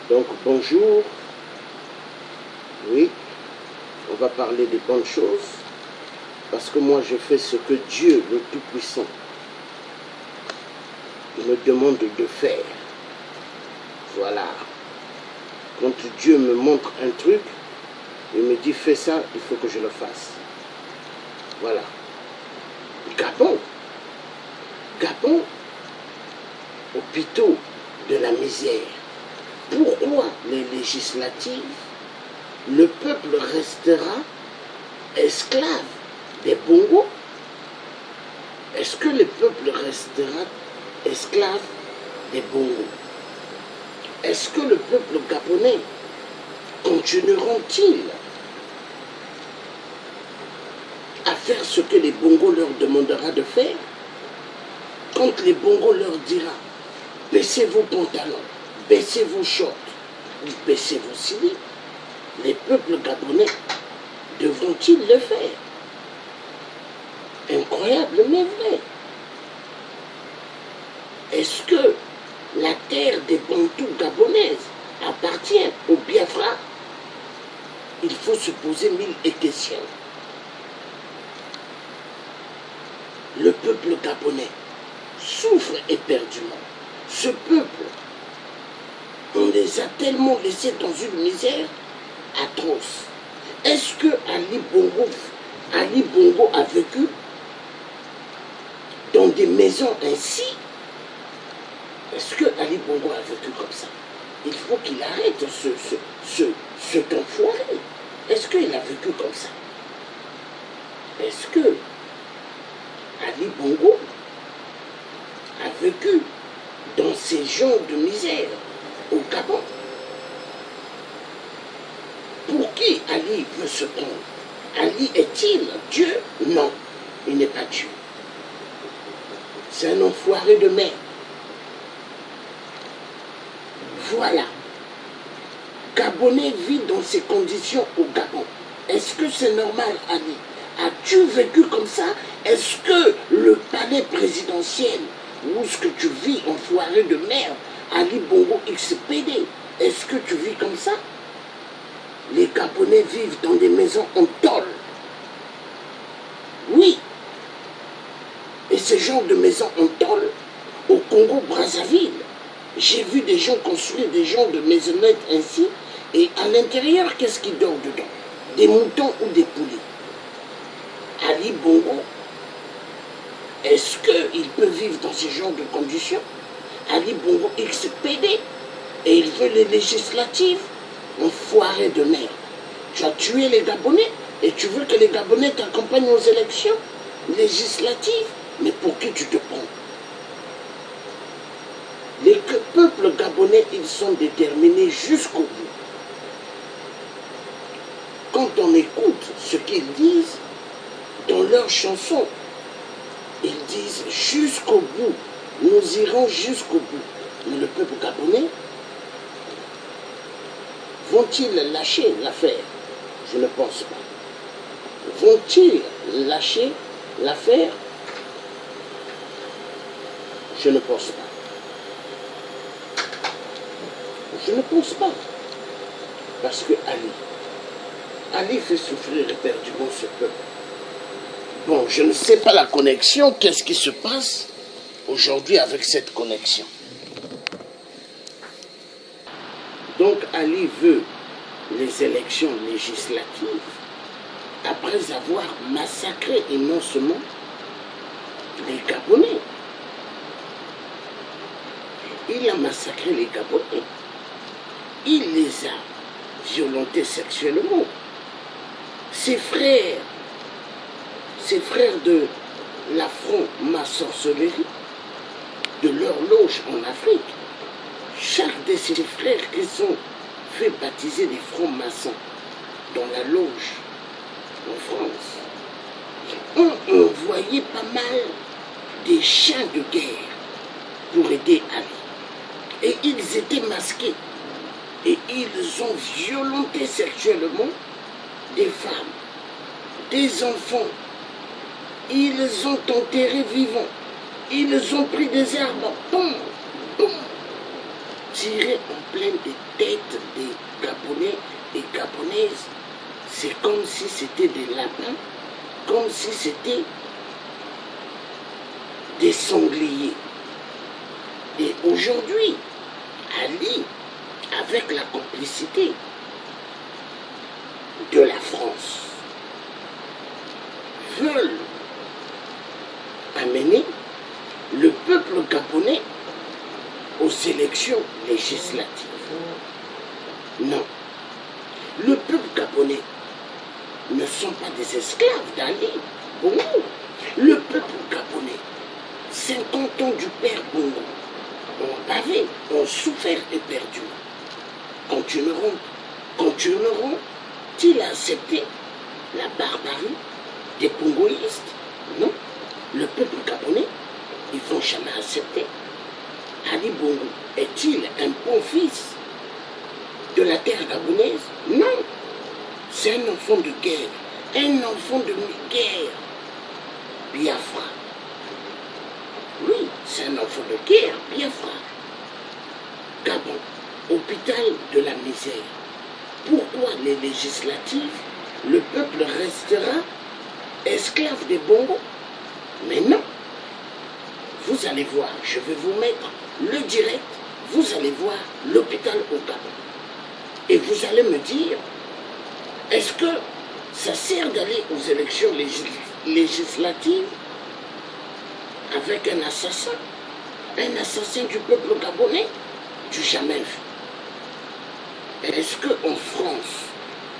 Donc bonjour, oui, on va parler des bonnes choses, parce que moi je fais ce que Dieu, le Tout-Puissant, me demande de faire. Voilà. Quand Dieu me montre un truc, il me dit fais ça, il faut que je le fasse. Voilà. Gabon. Gabon, hôpitaux de la misère. Pourquoi les législatives, le peuple restera esclave des bongos? Est-ce que le peuple restera esclave des bongos? Est-ce que le peuple gabonais continueront-ils à faire ce que les bongos leur demandera de faire? Quand les bongos leur dira baissez vos pantalons, baissez vos shorts, baissez vos civils, les peuples gabonais devront-ils le faire? Incroyable mais vrai. Est-ce que la terre des Bantous gabonaises appartient au Biafra? Il faut se poser mille questions. Le peuple gabonais souffre éperdument. Ce peuple, on les a tellement laissés dans une misère atroce. Est-ce que Ali Bongo a vécu dans des maisons ainsi? Est-ce que Ali Bongo a vécu comme ça? Il faut qu'il arrête cet enfoiré. Est-ce qu'il a vécu comme ça? Est-ce que Ali Bongo a vécu dans ces genres de misère au Gabon? Pour qui Ali veut se prendre? Ali est-il Dieu? Non, il n'est pas Dieu. C'est un enfoiré de merde. Voilà. Gabonais vit dans ces conditions au Gabon. Est-ce que c'est normal, Ali? As-tu vécu comme ça? Est-ce que le palais présidentiel, où est-ce que tu vis, enfoiré de merde, Ali Bongo XPD, est-ce que tu vis comme ça? Les Gabonais vivent dans des maisons en tôle. Oui. Et ce genre de maisons en tôle, au Congo-Brazzaville, j'ai vu des gens construire des genres de maisonnettes ainsi, et à l'intérieur, qu'est-ce qui dort dedans? Des moutons ou des poulets? Ali Bongo, est-ce qu'il peut vivre dans ce genre de conditions? Ali Bongo XPD, et il veut les législatives, enfoiré de merde. Tu as tué les Gabonais, et tu veux que les Gabonais t'accompagnent aux élections législatives? Mais pour qui tu te prends? Les peuples gabonais, ils sont déterminés jusqu'au bout. Quand on écoute ce qu'ils disent dans leurs chansons, ils disent jusqu'au bout, nous irons jusqu'au bout. Mais le peuple gabonais, vont-ils lâcher l'affaire? Je ne pense pas. Vont-ils lâcher l'affaire? Je ne pense pas. Je ne pense pas. Parce que Ali fait souffrir éperdument ce peuple. Bon, je ne sais pas la connexion, qu'est-ce qui se passe aujourd'hui avec cette connexion. Donc Ali veut les élections législatives après avoir massacré immensément les Gabonais. Il a massacré les Gabonais. Il les a violentés sexuellement. Ses frères de la franc-maçonnerie, de leur loge en Afrique, chaque de ces frères qui sont fait baptiser des francs-maçons dans la loge en France, ont envoyé pas mal des chiens de guerre pour aider Ali. Et ils étaient masqués. Et ils ont violenté sexuellement des femmes, des enfants. Ils ont enterré vivants. Ils ont pris des arbres. Boum, boum. tirer en pleine des têtes des Gabonais et Gabonaises. C'est comme si c'était des lapins, comme si c'était des sangliers. Et aujourd'hui, Ali, avec la complicité de la France, veulent amener le peuple gabonais aux élections législatives. Non. Le peuple gabonais ne sont pas des esclaves d'Ali Bongo. Le peuple gabonais, 50 ans du père Bongo, ont bavé, ont souffert éperdument. Continueront-ils à accepter la barbarie des bongoïstes? Non. Le peuple gabonais, ils ne vont jamais accepter. Ali Bongo est-il un bon fils de la terre gabonaise? Non. C'est un enfant de guerre, un enfant de guerre. Biafra. Oui, c'est un enfant de guerre, Biafra. Gabon, hôpital de la misère. Pourquoi les législatives, le peuple restera esclave des Bongos? Mais non. Vous allez voir, je vais vous mettre le direct, vous allez voir l'hôpital au Gabon. Et vous allez me dire, est-ce que ça sert d'aller aux élections législatives avec un assassin du peuple gabonais? Du jamais vu. Est-ce qu'en France,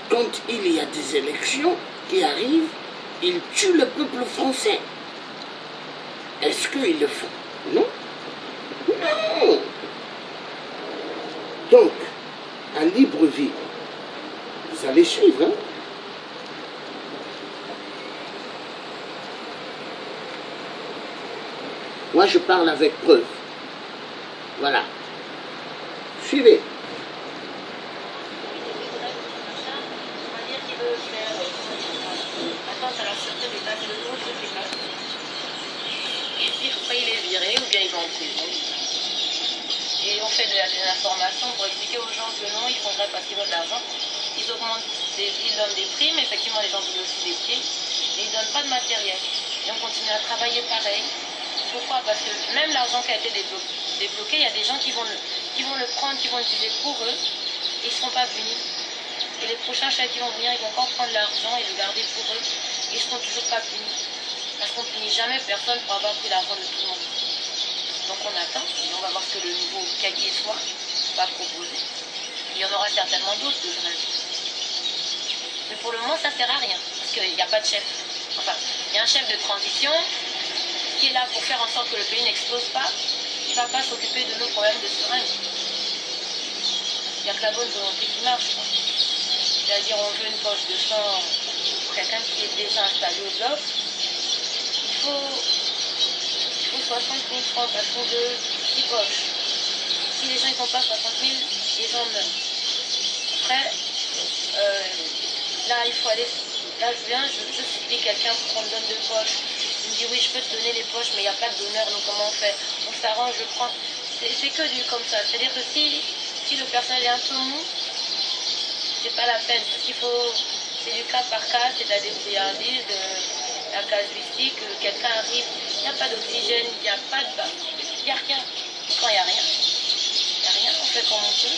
quand il y a des élections qui arrivent, ils tuent le peuple français? Est-ce qu'ils le font? Non. Non. Donc, à Libreville, vous allez suivre, hein? Moi, je parle avec preuve. Voilà. Suivez. Il est viré ou bien il va en prison. Et on fait de la désinformation pour expliquer aux gens que non, ils font ça parce qu'ils veulent de l'argent. Ils donnent des primes, effectivement les gens veulent aussi des pieds, mais ils ne donnent pas de matériel. Et on continue à travailler pareil. Pourquoi? Parce que même l'argent qui a été débloqué, il y a des gens qui vont le prendre, qui vont l'utiliser pour eux, et ils ne seront pas punis. Et les prochains chefs qui vont venir, ils vont encore prendre l'argent et le garder pour eux, et ils ne seront toujours pas punis. Parce qu'on ne punit jamais personne pour avoir pris l'argent de tout le monde. Donc on attend, et on va voir ce que le nouveau cahier soir va proposer. Il y en aura certainement d'autres de grèves. Mais pour le moment, ça ne sert à rien, parce qu'il n'y a pas de chef. Enfin, il y a un chef de transition qui est là pour faire en sorte que le pays n'explose pas. Il ne va pas s'occuper de nos problèmes de seringue. Il n'y a que la bonne volonté qui marche. C'est-à-dire, on veut une poche de sang pour quelqu'un qui est déjà installé au bloc. Il faut 60 000 francs parce qu'on veut 6 poches. Si les gens n'ont pas 60 000, les gens meurent. Après, là, il faut aller. Là, je supplie quelqu'un pour qu'on me donne 2 poches. Il me dit oui, je peux te donner les poches, mais il n'y a pas de donneur, donc comment on fait? On s'arrange, je prends. C'est que du comme ça. C'est-à-dire que si le personnel est un peu mou, c'est pas la peine. Parce qu'il faut. C'est du cas par cas, c'est de la débrouillardise, de la casuistique, quelqu'un arrive, il n'y a pas d'oxygène, il n'y a pas de bain, il n'y a rien. Quand il n'y a rien, on fait comme on peut.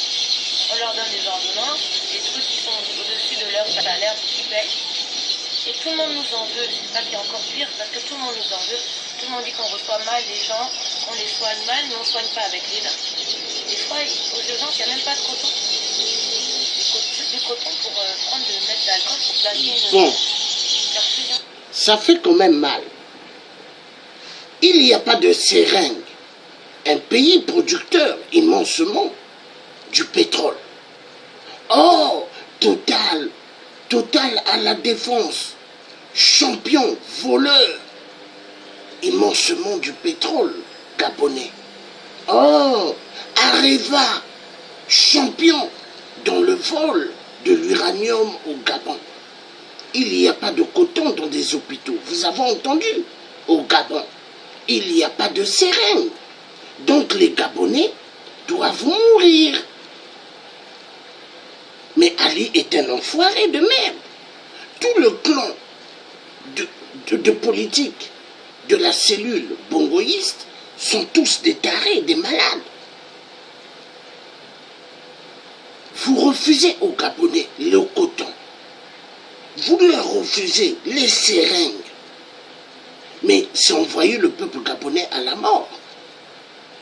On leur donne des ordonnances, des trucs qui sont au-dessus de leur salaire, qui payent. Et tout le monde nous en veut, c'est ça qui est encore pire, parce que tout le monde nous en veut. Tout le monde dit qu'on reçoit mal les gens, on les soigne mal, mais on ne soigne pas avec les nains. Des fois, aux urgences, il n'y a même pas de coton. Juste du coton pour mettre de l'alcool pour placer une perfusion. Ça fait quand même mal. Il n'y a pas de seringue. Un pays producteur immensement du pétrole. Oh, Total à la défense, champion, voleur, immensement du pétrole gabonais. Oh, Areva, champion dans le vol de l'uranium au Gabon. Il n'y a pas de coton dans des hôpitaux. Vous avez entendu? Au Gabon, il n'y a pas de seringue. Donc les Gabonais doivent mourir. Mais Ali est un enfoiré de merde. Tout le clan de politique de la cellule bongoïste sont tous des tarés, des malades. Vous refusez aux Gabonais le coton. Vous leur refusez les seringues. Mais c'est envoyer le peuple gabonais à la mort.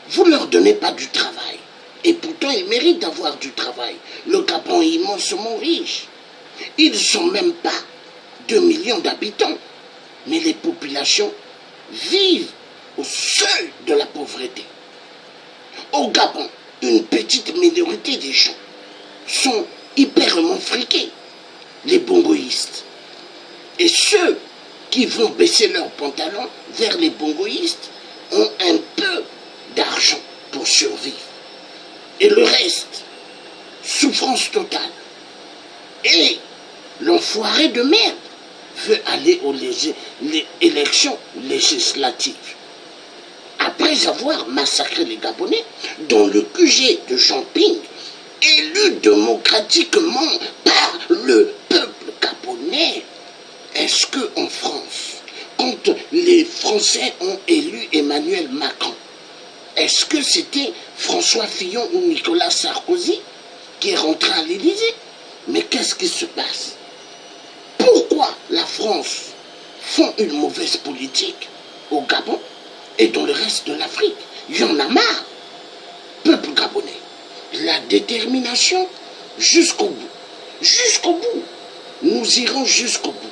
Vous ne leur donnez pas du travail. Et pourtant, ils méritent d'avoir du travail. Le Gabon est immensement riche. Ils ne sont même pas 2 millions d'habitants. Mais les populations vivent au seuil de la pauvreté. Au Gabon, une petite minorité des gens sont hyperement friqués, les bongoïstes. Et ceux qui vont baisser leurs pantalons vers les bongoïstes ont un peu d'argent pour survivre. Et le reste, souffrance totale. Et l'enfoiré de merde veut aller aux élections législatives. Après avoir massacré les Gabonais, dans le QG de Jean-Ping, élu démocratiquement par le peuple gabonais, est-ce qu'en France, quand les Français ont élu Emmanuel Macron, est-ce que c'était François Fillon ou Nicolas Sarkozy qui est rentré à l'Élysée? Mais qu'est-ce qui se passe? Pourquoi la France font une mauvaise politique au Gabon et dans le reste de l'Afrique? Il y en a marre. Peuple gabonais, la détermination jusqu'au bout. Jusqu'au bout. Nous irons jusqu'au bout.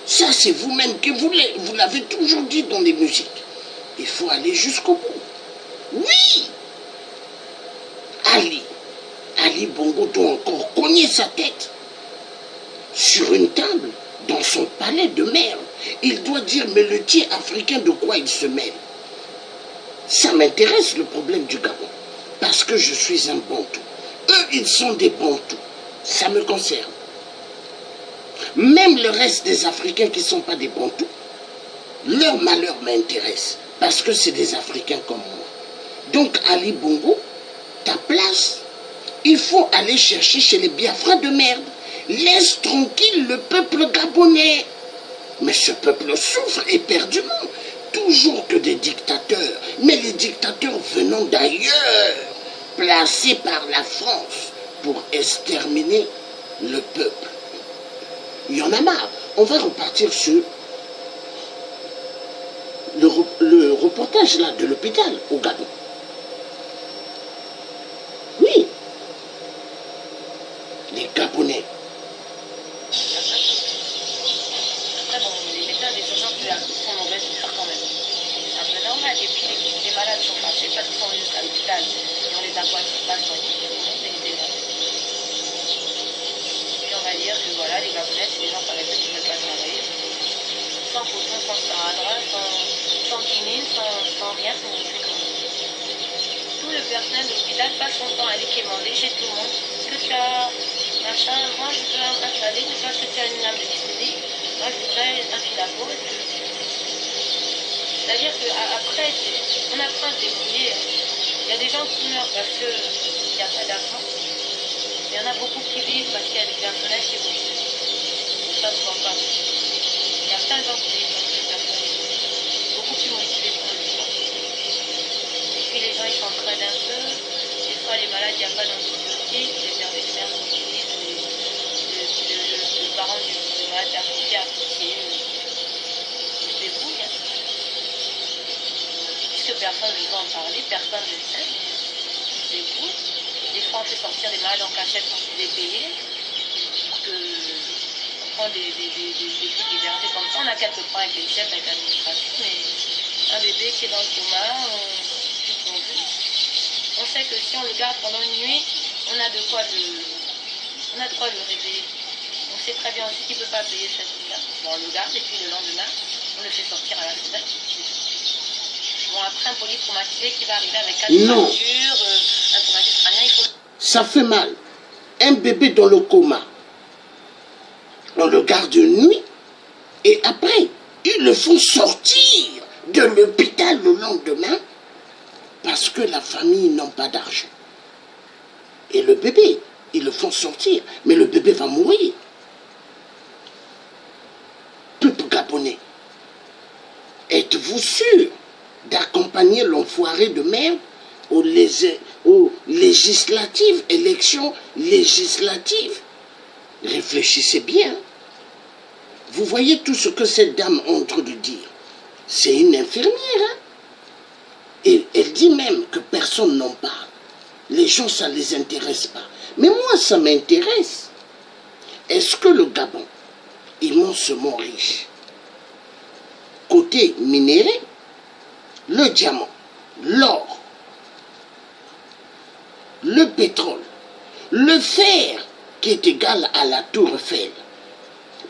Ça, c'est vous-même qui voulez. Vous l'avez toujours dit dans les musiques. Il faut aller jusqu'au bout. Oui! Ali Bongo doit encore cogner sa tête sur une table dans son palais de merde. Il doit dire, mais le tiers africain, de quoi il se mêle? Ça m'intéresse, le problème du Gabon, parce que je suis un Bantou. Eux, ils sont des Bantous. Ça me concerne. Même le reste des Africains qui ne sont pas des Bantous, leur malheur m'intéresse, parce que c'est des Africains comme moi. Donc, Ali Bongo, ta place, il faut aller chercher chez les Biafras de merde. Laisse tranquille le peuple gabonais. Mais ce peuple souffre éperdument. Toujours que des dictateurs. Mais les dictateurs venant d'ailleurs, placés par la France pour exterminer le peuple. Il y en a marre. On va repartir sur le reportage là de l'hôpital au Gabon. Oui. Les Gabonais. Après, bon, les méthodes des urgences sont mauvaises pour faire quand même. C'est un peu normal. Et puis, les malades sont fâchés parce qu'ils sont venus jusqu'à l'hôpital. Et on les a pas soignés. C'est une désordre. Et puis, on va dire que voilà, les Gabonais, c'est des gens paresseux qui ne veulent pas travailler. Sans coton, sans sparadrap, sans quinine, sans rien, sans fait comme ça. Tout le personnel de l'hôpital passe son temps à aller quémander chez tout le monde. Est-ce que tu as machin? Moi, je veux un chalet. Mais toi, est-ce que tu as une lame de bistouri? Moi, je voudrais un fil à peau. C'est-à-dire qu'après, on apprend à se débrouiller. Il y a des gens qui meurent parce qu'il n'y a pas d'argent. Il y en a beaucoup qui vivent parce qu'il y a du personnel qui est motivé. Ça se voit pas. Il y a plein de gens qui vivent parce que le personnel est beaucoup plus motivé pour le vivant. Et puis les gens, ils s'entraident un peu. Des fois, les malades, il n'y a pas d'antibiotiques. Les vétérinaires utilisent le parent du malade d'arriver à pousser. Ils se débrouillent. Hein. Puisque personne ne veut en parler, personne ne le sait. Ils se débrouillent. Des fois, on fait sortir des malades en cachette sans les payer. On prend des trucs libertés comme ça. On a quelques points avec les chefs, avec l'administration, mais un bébé qui est dans le coma, on sait que si on le garde pendant une nuit, on a de quoi le réveiller. On sait très bien aussi qu'il ne peut pas payer cette nuit-là. Bon, on le garde et puis le lendemain, on le fait sortir à la semaine. Bon, après un polytraumatisé qui va arriver avec 4 fractures, un traumatisme crânien, il faut... Ça fait mal. Un bébé dans le coma. On le garde une nuit et après, ils le font sortir de l'hôpital le lendemain parce que la famille n'a pas d'argent. le bébé, ils le font sortir, mais le bébé va mourir. Peuple gabonais, êtes-vous sûr d'accompagner l'enfoiré de merde aux législatives, élections législatives? Réfléchissez bien. Vous voyez tout ce que cette dame est en train de dire. C'est une infirmière. Hein? Et elle dit même que personne n'en parle. Les gens, ça ne les intéresse pas. Mais moi, ça m'intéresse. Est-ce que le Gabon, immensément riche, côté minéré, le diamant, l'or, le pétrole, le fer qui est égal à la tour Eiffel,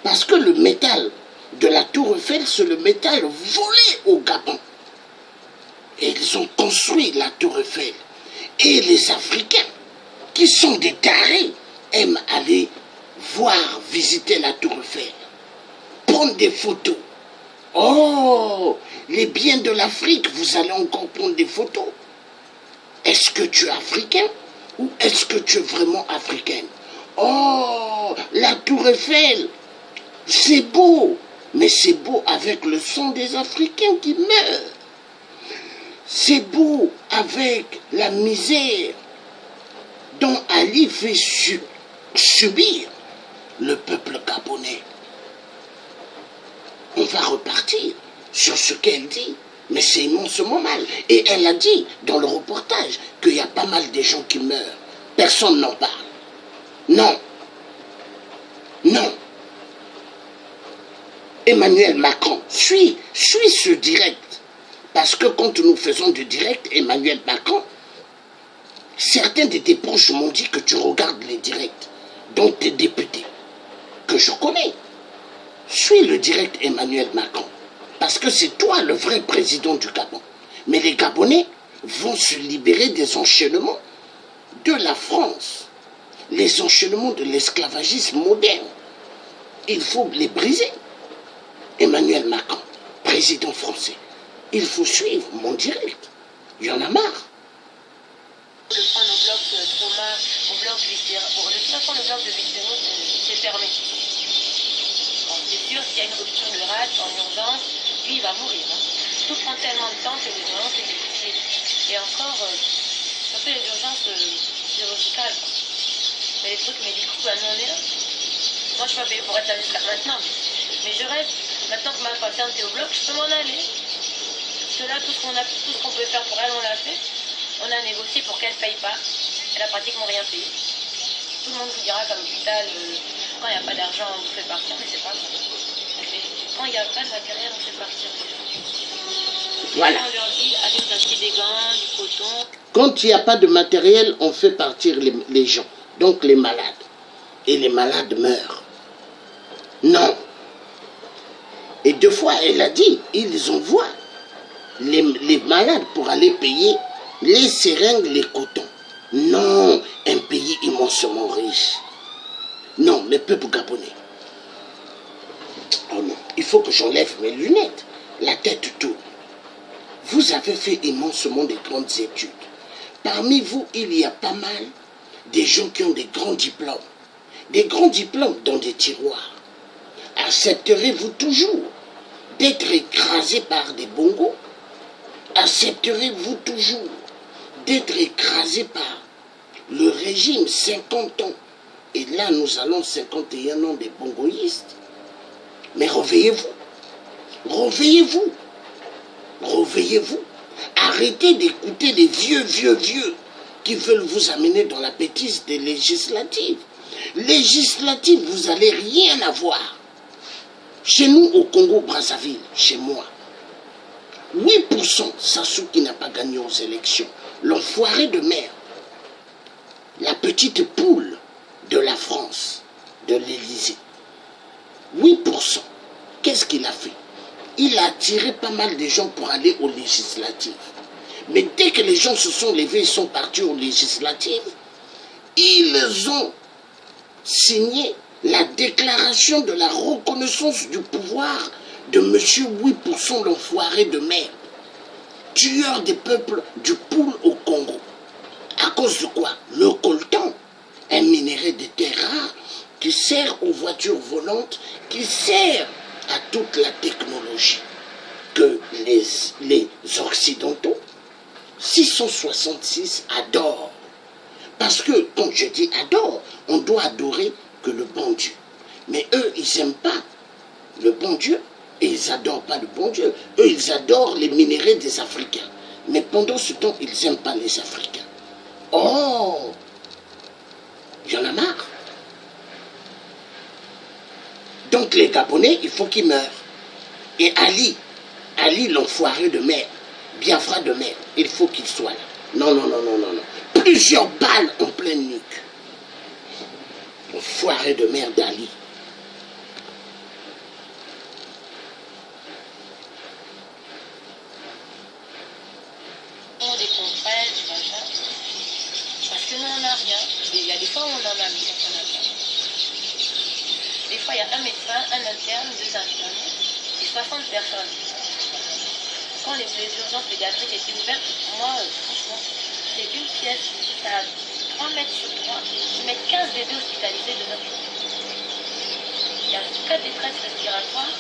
parce que le métal de la tour Eiffel, c'est le métal volé au Gabon. Et ils ont construit la tour Eiffel. Et les Africains, qui sont des tarés, aiment aller voir, visiter la tour Eiffel, prendre des photos. Oh, les biens de l'Afrique, vous allez encore prendre des photos. Est-ce que tu es africain ou est-ce que tu es vraiment africaine? Oh, la tour Eiffel, c'est beau, mais c'est beau avec le sang des Africains qui meurent. C'est beau avec la misère dont Ali fait subir le peuple gabonais. On va repartir sur ce qu'elle dit, mais c'est immensement mal. Et elle a dit dans le reportage qu'il y a pas mal de gens qui meurent. Personne n'en parle. Non. Non. Emmanuel Macron, suis ce direct. Parce que quand nous faisons du direct, Emmanuel Macron, certains de tes proches m'ont dit que tu regardes les directs, dont tes députés, que je connais. Suis le direct Emmanuel Macron, parce que c'est toi le vrai président du Gabon. Mais les Gabonais vont se libérer des enchaînements de la France, les enchaînements de l'esclavagisme moderne. Il faut les briser. Emmanuel Macron, président français, il faut suivre mon direct. Il y en a marre. De prendre au bloc trauma, au bloc viscéral. Bon, de toute façon, le bloc de viscéraux, c'est fermé. Bon, c'est sûr, s'il y a une rupture de rate en urgence, lui, il va mourir. Hein. Tout prend tellement de temps que les urgences, c'est difficile. Et encore, ça fait les urgences chirurgicales. Mais les trucs médicaux, ben, nous, on est là. Moi, je suis pas payée pour être là jusqu'à maintenant. Mais je reste. Maintenant que ma patiente est au bloc, je peux m'en aller. Parce que là, tout ce qu'on peut faire pour elle, on l'a fait. On a négocié pour qu'elle ne paye pas. Elle a pratiquement rien payé. Tout le monde vous dira qu'à l'hôpital, quand il n'y a pas d'argent, on vous fait partir, mais c'est pas vrai. Quand il n'y a pas de matériel, on fait partir. Voilà. On leur dit, allez vous acheter des gants, du coton. Quand il n'y a pas de matériel, on fait partir les gens, donc les malades. Et les malades meurent. Non. Et deux fois, elle a dit, ils envoient les malades pour aller payer les seringues, les cotons. Non, un pays immensement riche. Non, le peuple gabonais. Oh non, il faut que j'enlève mes lunettes. La tête tourne. Vous avez fait immensement de grandes études. Parmi vous, il y a pas mal des gens qui ont des grands diplômes. Des grands diplômes dans des tiroirs. Accepterez-vous toujours d'être écrasé par des bongos? Accepterez-vous toujours d'être écrasé par le régime 50 ans? Et là, nous allons 51 ans des bongoïstes. Mais réveillez-vous. Réveillez-vous. Réveillez-vous. Arrêtez d'écouter les vieux qui veulent vous amener dans la bêtise des législatives. Législatives, vous n'allez rien avoir. Chez nous, au Congo-Brazzaville, chez moi, 8% Sassou qui n'a pas gagné aux élections. L'enfoiré de merde. La petite poule de la France, de l'Élysée. 8%. Qu'est-ce qu'il a fait? Il a attiré pas mal de gens pour aller aux législatives. Mais dès que les gens se sont levés et sont partis aux législatives, ils ont signé la déclaration de la reconnaissance du pouvoir de monsieur 8% d'enfoiré de merde. Tueur des peuples du Poul au Congo. À cause de quoi? Le coltan. sert aux voitures volantes, qui sert à toute la technologie que les Occidentaux, 666, adorent. Parce que, quand je dis adore, on doit adorer que le bon Dieu. Mais eux, ils n'aiment pas le bon Dieu et ils n'adorent pas le bon Dieu. Eux, ils adorent les minéraux des Africains. Mais pendant ce temps, ils n'aiment pas les Africains. Oh, il y en a marre. Donc les Gabonais, il faut qu'ils meurent. Et Ali l'enfoiré de merde, Biafra de merde, il faut qu'il soit là. Non, non, non, non, non, non. Plusieurs balles en pleine nuque. Enfoiré de merde Ali. Des contraintes, du machin. Parce que nous, on n'a rien. Il y a des fois où on en a, mais on n'a rien. Des fois, il y a un médecin, un interne, 2 infirmiers et 60 personnes. Quand les urgences pédiatriques étaient ouvertes, moi, franchement, c'est une pièce, ça a 3 mètres sur 3, ils mettent 15 bébés hospitalisés dedans. Il y a 4 détresses respiratoires,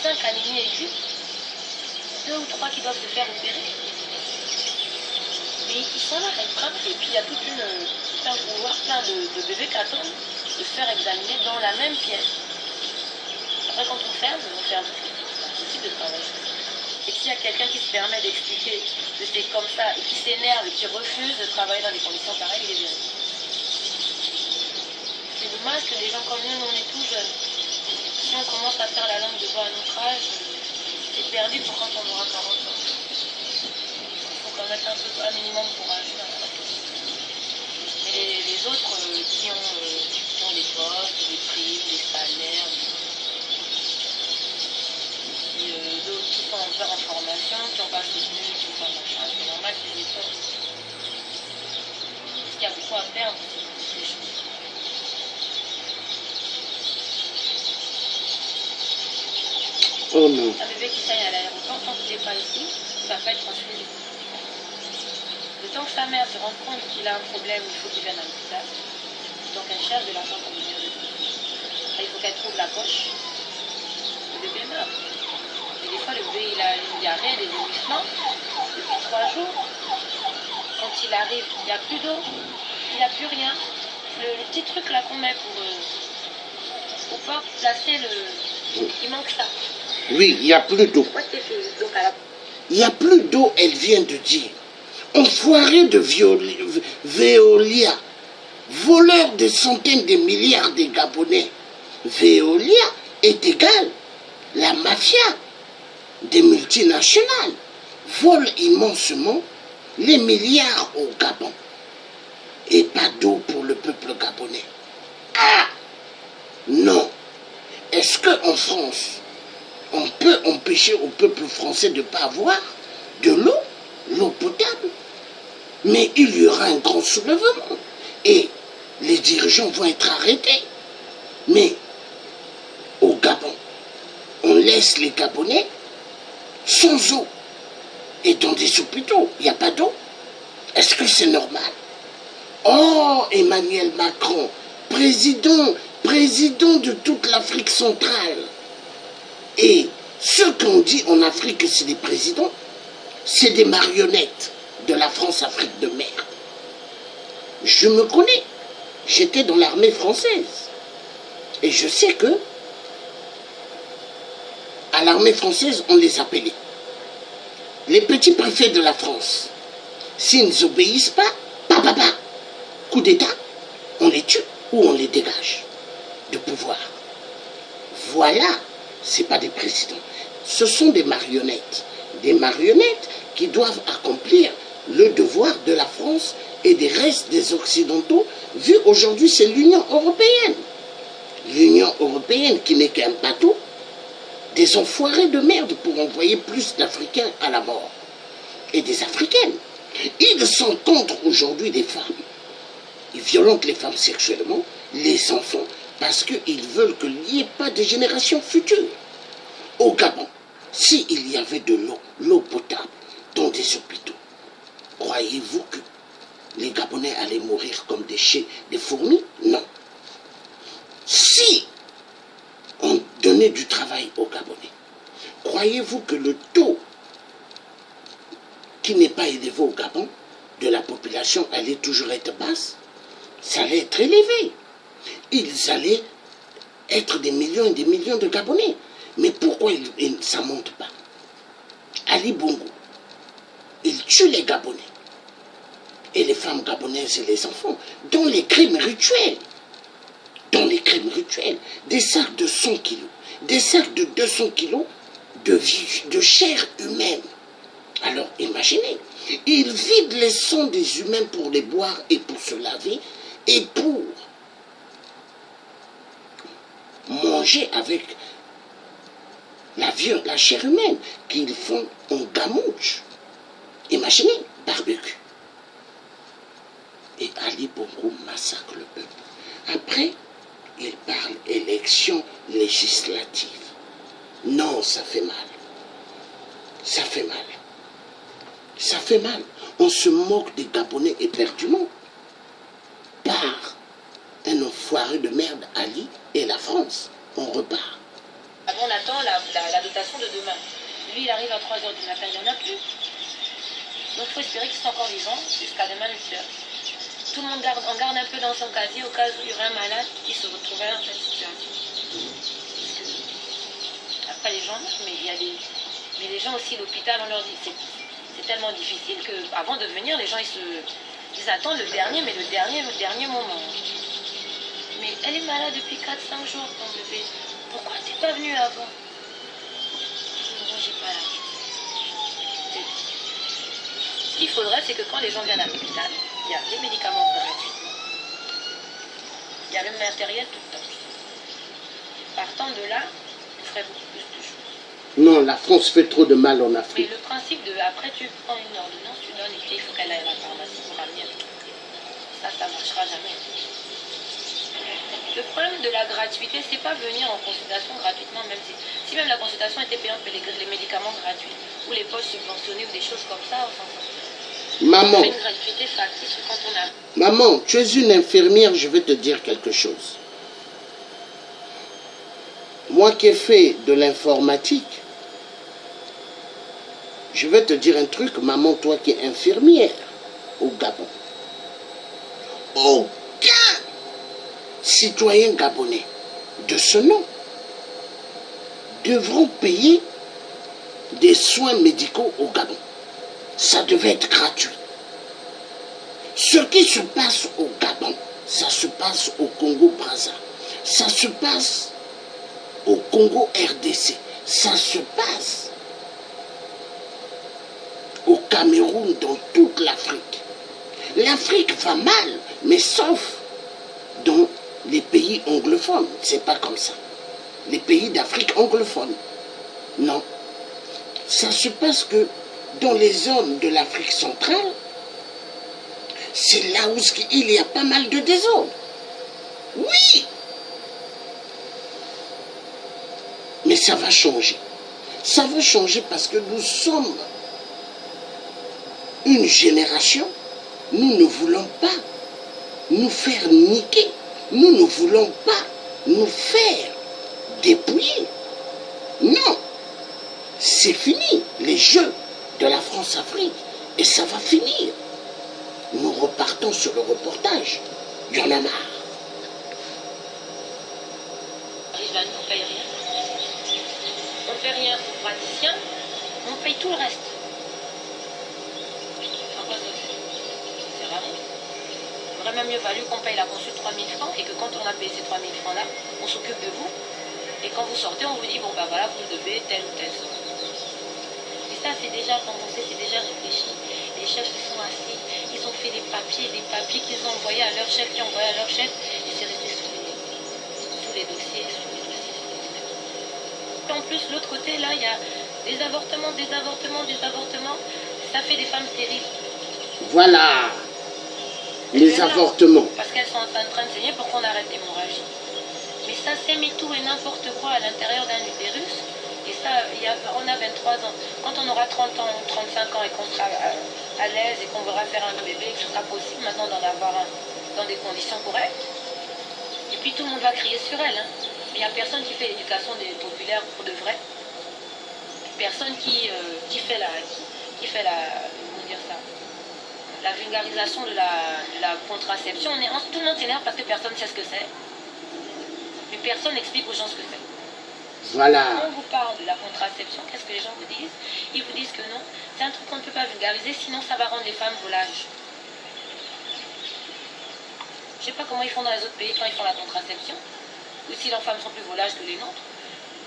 5 anémies aiguës, 2 ou 3 qui doivent se faire opérer. Mais ils sont là, ils frappent, et puis il y a tout un couloir plein de bébés qui attendent de se faire examiner dans la même pièce. Après, quand on ferme, c'est impossible de travailler. Et s'il y a quelqu'un qui se permet d'expliquer que c'est comme ça, et qui s'énerve, et qui refuse de travailler dans des conditions pareilles, il est viré. C'est dommage que des gens comme nous, on est tout jeunes. Si on commence à faire la langue de bois à notre âge, c'est perdu pour quand on aura 40 ans. Il faut quand même un minimum courageux. Et les autres qui ont des postes, des primes, des salaires, d'autres qui sont en formation, qui n'ont pas soutenu, qui n'ont pas machin, c'est normal qu'ils aient peur. Parce qu'il y a beaucoup à perdre, ces choses. Oh non. Un bébé qui s'aille à l'aéroport, tant qu'il n'est pas ici, il ne va pas être transféré. Le temps que sa mère se rende compte qu'il a un problème, il faut qu'il vienne à l'hôpital. Donc elle cherche de l'argent pour venir de lui. Il faut qu'elle trouve la poche. Le bébé meurt. Et des fois, le bébé, il a une diarrhée, des vomissements. Depuis 3 jours, quand il arrive, il n'y a plus d'eau, il n'y a plus rien. Le petit truc là qu'on met pour pouvoir placer le... Il manque ça. Oui, il n'y a plus d'eau. Donc Il n'y a plus d'eau, elle vient de dire. Enfoiré de Veolia, voleur de centaines de milliards de Gabonais. Veolia est égal la mafia des multinationales. Vole immensement les milliards au Gabon. Et pas d'eau pour le peuple gabonais. Ah! Non. Est-ce qu'en France, on peut empêcher au peuple français de ne pas avoir de l'eau potable? Mais il y aura un grand soulèvement et les dirigeants vont être arrêtés. Mais au Gabon, on laisse les Gabonais sans eau et dans des hôpitaux, il n'y a pas d'eau. Est-ce que c'est normal? Oh, Emmanuel Macron, président de toute l'Afrique centrale. Et ceux qu'on dit en Afrique que c'est des présidents, c'est des marionnettes de la France-Afrique de merde. Je me connais. J'étais dans l'armée française. Et je sais que à l'armée française, on les appelait. Les petits préfets de la France, s'ils n'obéissent pas, coup d'État, on les tue ou on les dégage de pouvoir. Voilà, ce n'est pas des présidents. Ce sont des marionnettes. Des marionnettes qui doivent accomplir le devoir de la France et des restes des Occidentaux, vu aujourd'hui c'est l'Union européenne. L'Union européenne qui n'est qu'un bateau, des enfoirés de merde pour envoyer plus d'Africains à la mort. Et des Africaines. Ils sont contre aujourd'hui des femmes. Ils violentent les femmes sexuellement, les enfants, parce qu'ils veulent qu'il n'y ait pas de générations futures. Au Gabon, s'il y avait de l'eau potable dans des hôpitaux, croyez-vous que les Gabonais allaient mourir comme des fourmis? Non. donner du travail aux Gabonais. Croyez-vous que le taux qui n'est pas élevé au Gabon de la population allait toujours être basse? Ça allait être élevé. Ils allaient être des millions et des millions de Gabonais. Mais pourquoi ça ne monte pas? Ali Bongo, il tue les Gabonais. Et les femmes gabonaises et les enfants, dans les crimes rituels. Dans les crimes rituels. Des sacs de 100 kilos, des sacs de 200 kilos de chair humaine. Alors imaginez, ils vident les sangs des humains pour les boire et pour se laver et pour manger avec la chair humaine qu'ils font en gamouche. Imaginez, barbecue. Et Ali Bongo massacre le peuple. Après, il parle élection législative. Non, ça fait mal. Ça fait mal. Ça fait mal. On se moque des Gabonais éperdument par un enfoiré de merde, Ali et la France. On repart. On attend la dotation de demain. Lui, il arrive à 3 h du matin, il n'y en a plus. Donc il faut espérer qu'ils sont encore vivants jusqu'à demain 8 h. Tout le monde garde un peu dans son casier au cas où il y aurait un malade qui se retrouverait dans cette situation. Après les gens, mais les gens aussi, l'hôpital, on leur dit c'est tellement difficile qu'avant de venir, les gens ils attendent le dernier moment. Mais elle est malade depuis 4-5 jours, ton bébé. Pourquoi t'es pas venu avant? Moi, j'ai pas l'argent. Ce qu'il faudrait, c'est que quand les gens viennent à l'hôpital, il y a les médicaments gratuitement. Il y a le matériel tout le temps. Partant de là, on ferait beaucoup plus de choses. Non, la France fait trop de mal en Mais Afrique. le principe de, après tu prends une ordonnance, tu donnes et puis il faut qu'elle aille à la pharmacie pour ramener. Ça ne marchera jamais. Le problème de la gratuité, c'est pas venir en consultation gratuitement, même si même la consultation était payante, les médicaments gratuits, ou les poches subventionnées, ou des choses comme ça, on s'en sortirait. Maman, Une gratuité factice quand on a... maman, tu es une infirmière, je vais te dire quelque chose. Moi qui ai fait de l'informatique, je vais te dire un truc, maman, toi qui es infirmière au Gabon. Aucun citoyen gabonais de ce nom devront payer des soins médicaux au Gabon. Ça devait être gratuit. Ce qui se passe au Gabon, ça se passe au Congo-Brazza, ça se passe au Congo-RDC, ça se passe au Cameroun, dans toute l'Afrique. L'Afrique va mal, mais sauf dans les pays anglophones. C'est pas comme ça. Les pays d'Afrique anglophone. Non. Ça se passe que dans les zones de l'Afrique centrale, c'est là où il y a pas mal de désordre. Oui. Mais ça va changer. Ça va changer parce que nous sommes une génération, nous ne voulons pas nous faire niquer. Nous ne voulons pas nous faire dépouiller. Non. C'est fini, les Jeux de la France-Afrique. Et ça va finir. Nous repartons sur le reportage. Il y en a marre. On paye rien. On ne fait rien aux praticiens, on paye tout le reste. En quoi ça fait? C'est rare. Il aurait même mieux valu qu'on paye la consulte 3000 francs et que quand on a payé ces 3000 francs-là, on s'occupe de vous. Et quand vous sortez, on vous dit, bon bah voilà, vous devez telle ou telle somme. Et ça, c'est déjà pensé, c'est déjà réfléchi. Les chefs, ils sont assis, ils ont fait des papiers qu'ils ont envoyés à leur chef, qui ont envoyé à leur chef, et c'est resté sous les dossiers, En plus, l'autre côté, là, il y a des avortements. Ça fait des femmes stériles. Voilà. Les avortements. Parce qu'elles sont en train de saigner pour qu'on arrête l'hémorragie. Mais ça sème tout et n'importe quoi à l'intérieur d'un utérus. Et ça, on a 23 ans. Quand on aura 30 ans ou 35 ans et qu'on sera à l'aise et qu'on voudra faire un bébé, que ce sera possible maintenant d'en avoir un dans des conditions correctes. Et puis tout le monde va crier sur elle. Hein. il n'y a personne qui fait l'éducation populaire pour de vrai. Personne qui fait comment dire ça, la vulgarisation de la contraception. Tout le monde s'énerve parce que personne ne sait ce que c'est. Mais personne n'explique aux gens ce que c'est. Voilà. Quand on vous parle de la contraception, qu'est-ce que les gens vous disent? Ils vous disent que non, c'est un truc qu'on ne peut pas vulgariser, sinon ça va rendre les femmes volages. Je ne sais pas comment ils font dans les autres pays quand ils font la contraception, ou si leurs femmes sont plus volages que les nôtres.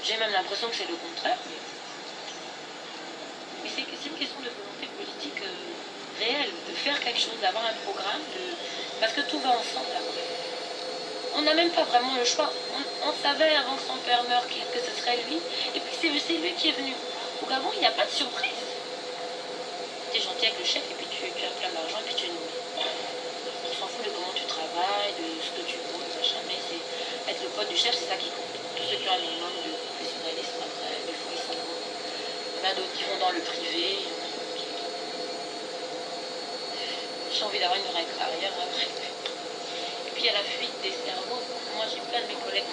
J'ai même l'impression que c'est le contraire. Mais c'est une question de volonté politique réelle, de faire quelque chose, d'avoir un programme, parce que tout va ensemble après. On n'a même pas vraiment le choix. On savait avant que son père meure que ce serait lui, et puis c'est lui qui est venu. Au Gabon, il n'y a pas de surprise. Tu es gentil avec le chef, et puis tu as plein d'argent, et puis tu es nommé. On s'en fout de comment tu travailles, de ce que tu vaux, machin, mais c'est être le pote du chef, c'est ça qui compte. Tous ceux qui ont un minimum de professionnalisme, après, des fois ils sont bons. Il y en a d'autres qui vont dans le privé. J'ai envie d'avoir une vraie carrière après. Et puis il y a la fuite des cerveaux. Moi j'ai plein de mes collègues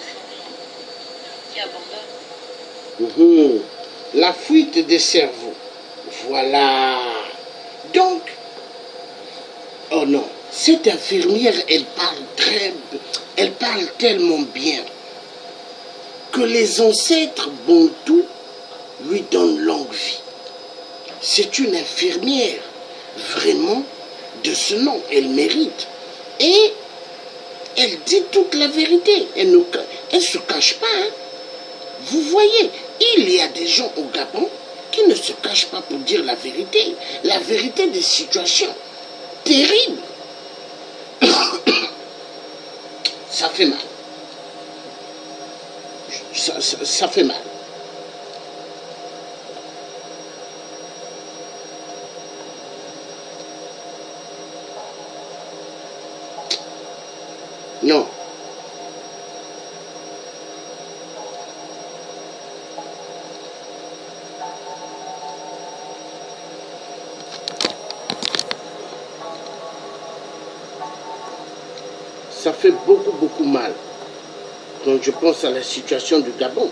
qui abandonnent. La fuite des cerveaux. Voilà. Donc, oh non, cette infirmière, elle parle tellement bien que les ancêtres bantous lui donnent longue vie. C'est une infirmière, vraiment, de ce nom, elle mérite. Et elle dit toute la vérité. Elle ne se cache pas. Hein. Vous voyez, il y a des gens au Gabon qui ne se cachent pas pour dire la vérité des situations terribles. Ça fait mal. Ça fait mal. Non. Ça fait beaucoup mal quand je pense à la situation du Gabon.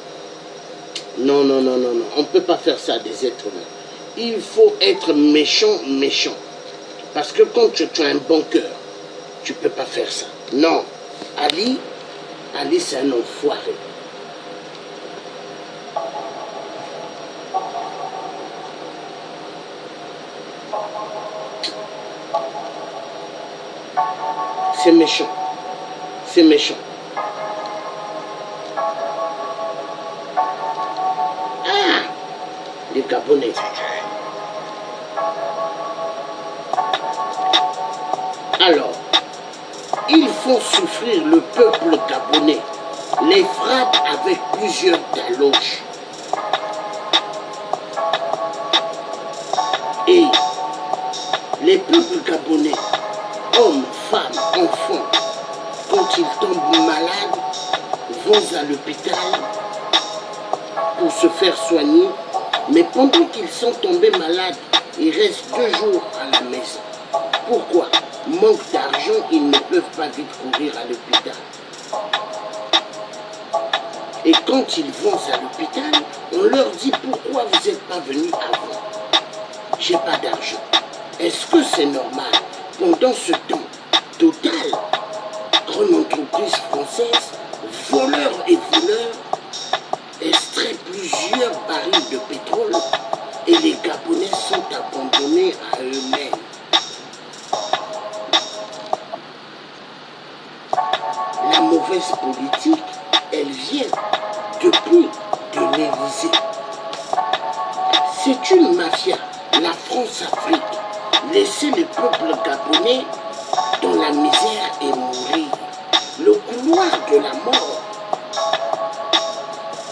Non, on ne peut pas faire ça à des êtres humains. Il faut être méchant. Parce que quand tu as un bon cœur, tu ne peux pas faire ça. Non. Ali c'est un enfoiré. C'est méchant. C'est méchant. Ah, les Gabonais. Alors, ils font souffrir le peuple gabonais, les frappent avec plusieurs galoches. Et les peuples gabonais, hommes, femmes, enfants, quand ils tombent malades, vont à l'hôpital pour se faire soigner. Mais pendant qu'ils sont tombés malades, ils restent 2 jours à la maison. Pourquoi? Manque d'argent, ils ne peuvent pas vite courir à l'hôpital. Et quand ils vont à l'hôpital, on leur dit pourquoi vous n'êtes pas venus avant. J'ai pas d'argent. Est-ce que c'est normal? Pendant ce temps, Total, grande entreprise française, voleurs et voleurs, extrait plusieurs barils de pétrole et les Gabonais sont abandonnés à eux-mêmes. La mauvaise politique, elle vient depuis de l'Élysée. C'est une mafia, la France-Afrique. Laisser les peuples gabonais dans la misère et mourir. Le couloir de la mort.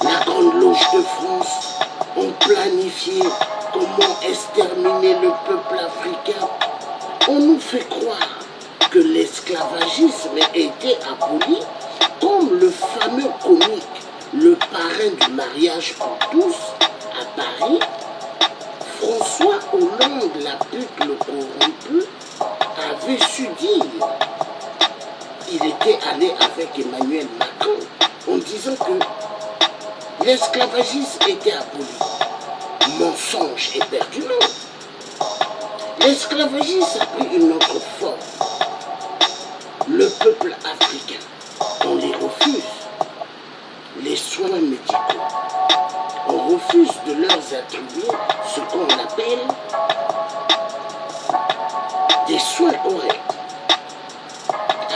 La Grande Loge de France ont planifié comment exterminer le peuple africain. On nous fait croire que l'esclavagisme était aboli comme le fameux comique, le parrain du mariage pour tous à Paris, François Hollande, la pute le corrompu, avait su dire. Il était allé avec Emmanuel Macron en disant que l'esclavagisme était aboli. Mensonge éperdument. L'esclavagisme a pris une autre forme. Le peuple africain, on les refuse les soins médicaux. On refuse de leur attribuer ce qu'on appelle des soins corrects.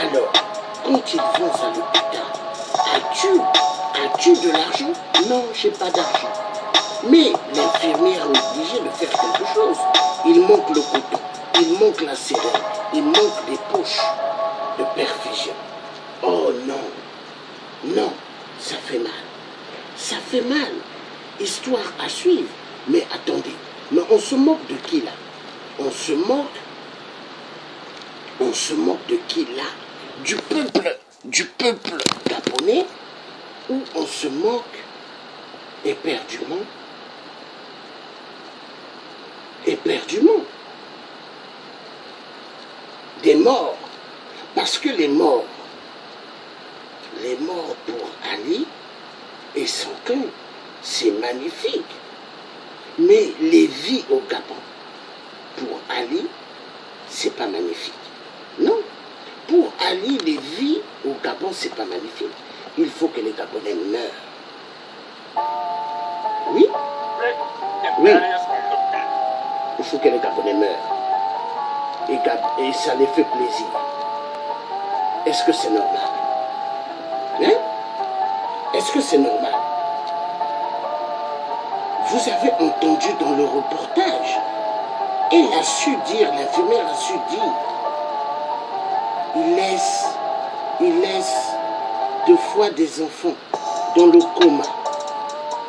Alors, quand ils vont à l'hôpital, as-tu de l'argent? Non, j'ai pas d'argent. Mais l'infirmière est obligée de faire quelque chose. Il manque le coton, il manque la sérine, il manque des poches de perfusion. Oh non, non, ça fait mal. Ça fait mal. Histoire à suivre. Mais attendez, mais on se moque de qui là? On se moque de qui là? Du peuple gabonais, ou on se moque éperdument des morts? Parce que les morts pour Ali et son clan, c'est magnifique. Mais les vies au Gabon, pour Ali, c'est pas magnifique. Non. Pour Ali, les vies au Gabon, c'est pas magnifique. Il faut que les Gabonais meurent. Oui? Oui. Il faut que les Gabonais meurent. Et ça les fait plaisir. Est-ce que c'est normal? Hein? Est-ce que c'est normal? Vous avez entendu dans le reportage, elle a su dire, l'infirmière a su dire, il laisse 2 fois des enfants dans le coma.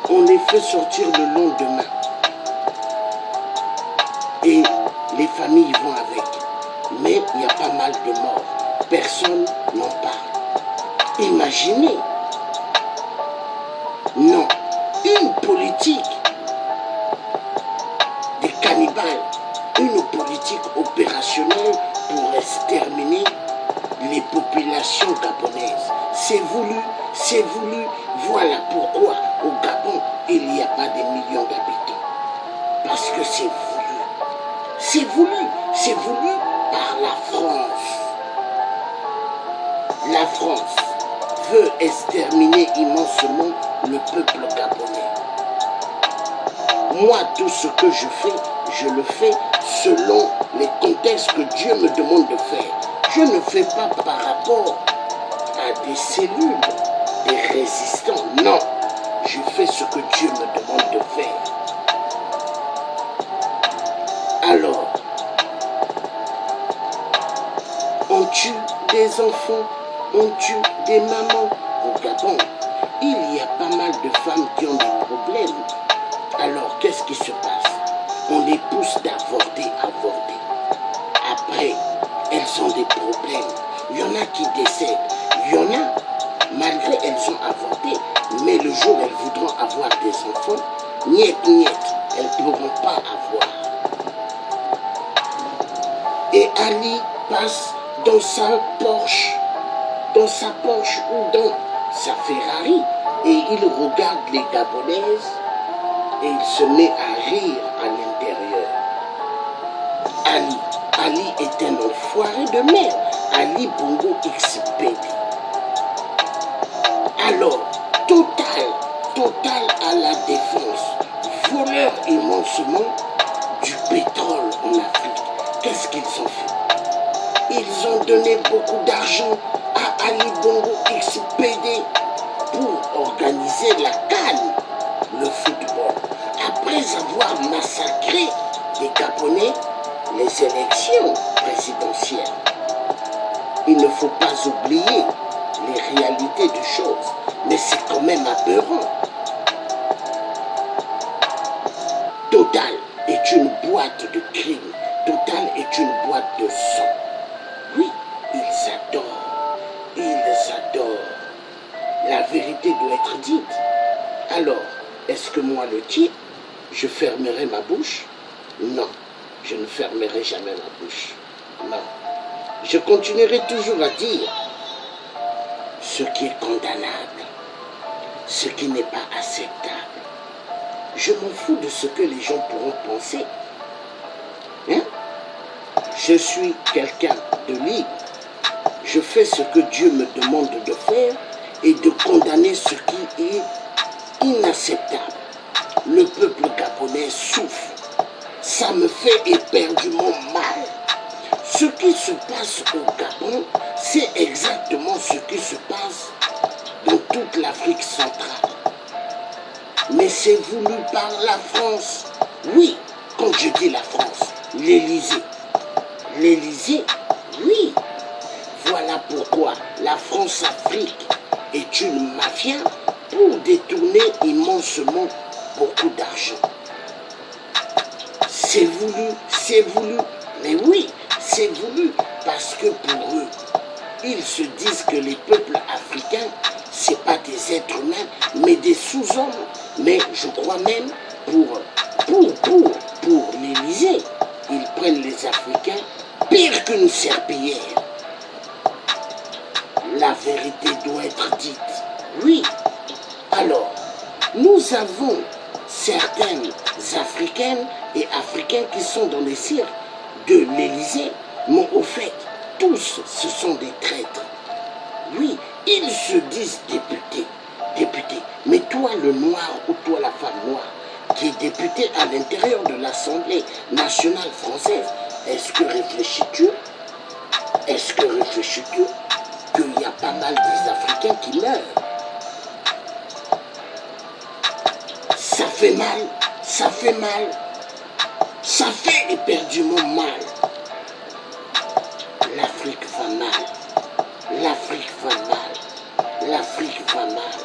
On les fait sortir le lendemain. Et les familles vont avec. Mais il y a pas mal de morts. Personne n'en parle. Imaginez. Non. Une politique des cannibales, une politique opérationnelle pour exterminer les populations gabonaises. C'est voulu. Voilà pourquoi au Gabon, il n'y a pas des millions d'habitants. Parce que c'est voulu. C'est voulu par la France. La France veut exterminer immensement le peuple gabonais. Moi, tout ce que je fais, je le fais selon les contextes que Dieu me demande de faire. Je ne fais pas par rapport à des cellules, des résistants. Non, je fais ce que Dieu me demande de faire. Alors, on tue des enfants, on tue des mamans au Gabon. Il y a pas mal de femmes qui ont des problèmes. Alors, qu'est-ce qui se passe? On les pousse d'avorter. Après, elles ont des problèmes. Il y en a qui décèdent. Il y en a, malgré elles ont avorté, mais le jour où elles voudront avoir des enfants, niet, elles ne pourront pas avoir. Et Ali passe dans sa Porsche ou dans sa Ferrari, et il regarde les Gabonaises et il se met à rire à l'intérieur. Ali est un enfoiré de merde. Ali Bongo XPD. Alors, Total à la défense, voleur immensement du pétrole en Afrique. Qu'est-ce qu'ils ont fait? Ils ont donné beaucoup d'argent à Ali Bongo XPD pour organiser la CAN, le football. Après avoir massacré les Gabonais, les élections présidentielles. Il ne faut pas oublier les réalités des choses, mais c'est quand même aberrant. Total est une boîte de crime. Total est une boîte de sang. Oui, ils adorent. La vérité doit être dite. Alors, est-ce que moi, le type, je fermerai ma bouche? Non, je ne fermerai jamais ma bouche. Non. Je continuerai toujours à dire ce qui est condamnable. ce qui n'est pas acceptable. Je m'en fous de ce que les gens pourront penser. Hein? Je suis quelqu'un de libre. Je fais ce que Dieu me demande de faire et de condamner ce qui est inacceptable. Le peuple gabonais souffre. Ça me fait éperdument mal. Ce qui se passe au Gabon, c'est exactement ce qui se passe dans toute l'Afrique centrale. Mais c'est voulu par la France. Oui, quand je dis la France, l'Élysée. L'Élysée, oui. Voilà pourquoi la France-Afrique est une mafia pour détourner immensement beaucoup d'argent. C'est voulu, mais oui, c'est voulu parce que pour eux, ils se disent que les peuples africains, ce n'est pas des êtres humains, mais des sous-hommes. Mais je crois même, pour l'Élysée, ils prennent les Africains pire qu'une serpillière. La vérité doit être dite. Oui. Alors, nous avons certaines Africaines et Africains qui sont dans les cirques de l'Élysée, mais au fait, tous ce sont des traîtres. Oui, ils se disent députés. Mais toi, le noir ou toi, la femme noire, qui est députée à l'intérieur de l'Assemblée nationale française, est-ce que réfléchis-tu qu'il y a pas mal des Africains qui meurent? Ça fait mal, ça fait éperdument mal. L'Afrique va mal, l'Afrique va mal.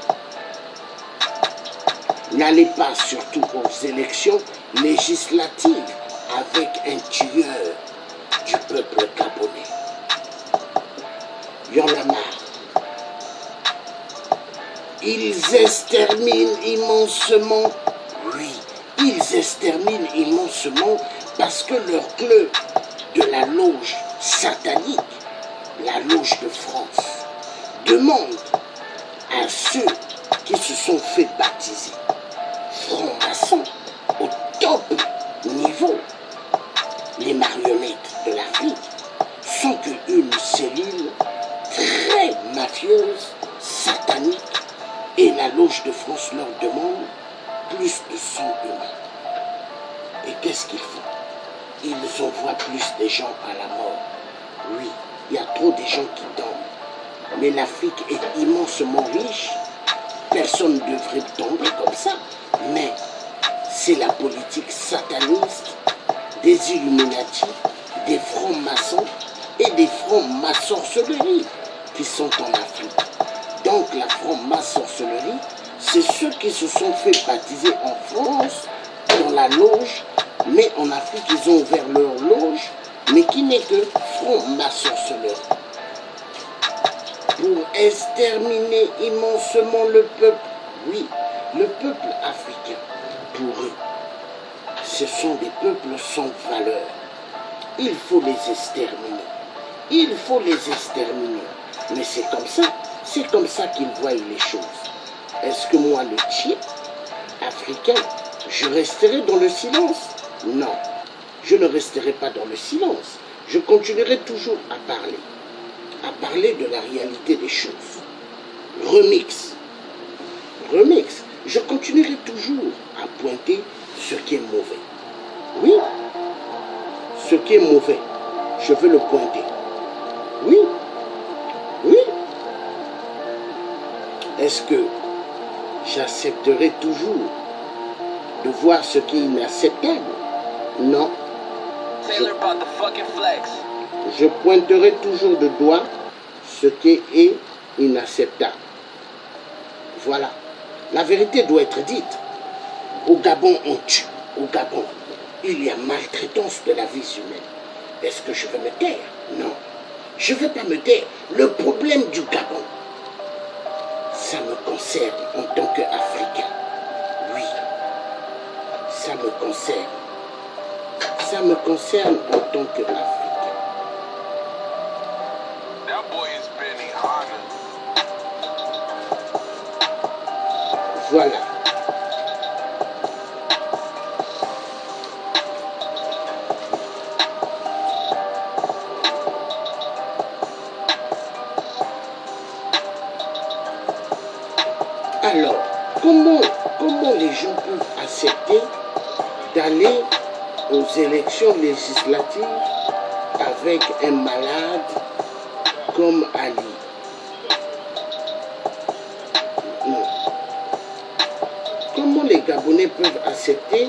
N'allez pas surtout aux élections législatives avec un tueur du peuple gabonais. Il y en a marre. Ils exterminent immensement, oui, ils exterminent immensement parce que leur club de la loge satanique, la loge de France, demande à ceux qui se sont fait baptiser francs-maçons au top niveau. Les marionnettes de l'Afrique sont qu'une cellule très mafieuse, satanique, et la loge de France leur demande plus de sang humain. Et qu'est-ce qu'ils font? Ils envoient plus de gens à la mort. Oui, il y a trop de gens qui tombent. Mais l'Afrique est immensement riche. Personne ne devrait tomber comme ça. Mais c'est la politique sataniste des Illuminati, des francs-maçons et des francs-maçons-sorcellerie qui sont en Afrique. Donc la franc-maçon-sorcellerie, c'est ceux qui se sont fait baptiser en France, dans la loge, mais en Afrique, ils ont ouvert leur loge, mais qui n'est que franc-maçon-sorcellerie. Pour exterminer immensement le peuple, oui, le peuple africain, pour eux, ce sont des peuples sans valeur. Il faut les exterminer. Il faut les exterminer. Mais c'est comme ça qu'ils voient les choses. Est-ce que moi, le type africain, je resterai dans le silence? Non, je ne resterai pas dans le silence. Je continuerai toujours à parler de la réalité des choses. Remix. Je continuerai toujours à pointer ce qui est mauvais. Oui, ce qui est mauvais, je veux le pointer. Oui. Est-ce que j'accepterai toujours de voir ce qui est inacceptable? Non. Je pointerai toujours de doigt ce qui est inacceptable. Voilà. La vérité doit être dite. Au Gabon, on tue. Au Gabon, il y a maltraitance de la vie humaine. Est-ce que je veux me taire? Non. Je ne veux pas me taire. Le problème du Gabon, ça me concerne en tant qu'Africain. Oui. Ça me concerne. Ça me concerne en tant qu'Africain. Voilà. Alors, comment les gens peuvent accepter d'aller aux élections législatives avec un malade comme Ali? Non. Comment les Gabonais peuvent accepter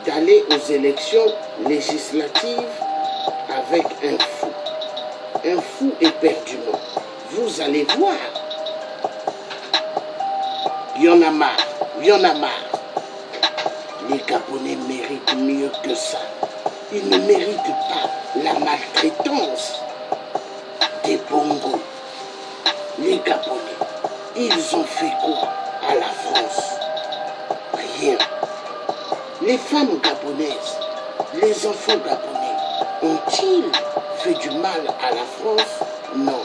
d'aller aux élections législatives avec un fou éperdument? Vous allez voir. Il y en a marre, il y en a marre. Les Gabonais méritent mieux que ça. Ils ne méritent pas la maltraitance des Bongos. Les Gabonais, ils ont fait quoi à la France? Rien. Les femmes gabonaises, les enfants gabonais, ont-ils fait du mal à la France? Non.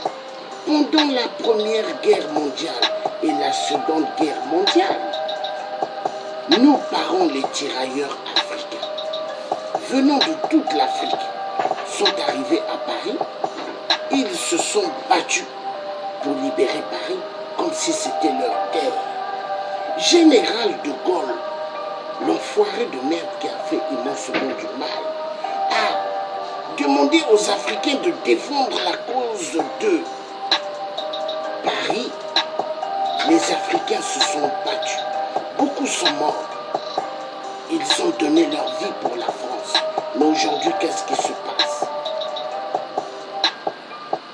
Pendant la Première Guerre mondiale et la Seconde Guerre mondiale, nos parents, les tirailleurs africains, venant de toute l'Afrique, sont arrivés à Paris. Ils se sont battus pour libérer Paris comme si c'était leur terre. Général de Gaulle, l'enfoiré de merde qui a fait immensement du mal, a demandé aux Africains de défendre la cause de Paris. Les Africains se sont battus. Beaucoup sont morts. Ils ont donné leur vie pour la France. Mais aujourd'hui, qu'est-ce qui se passe?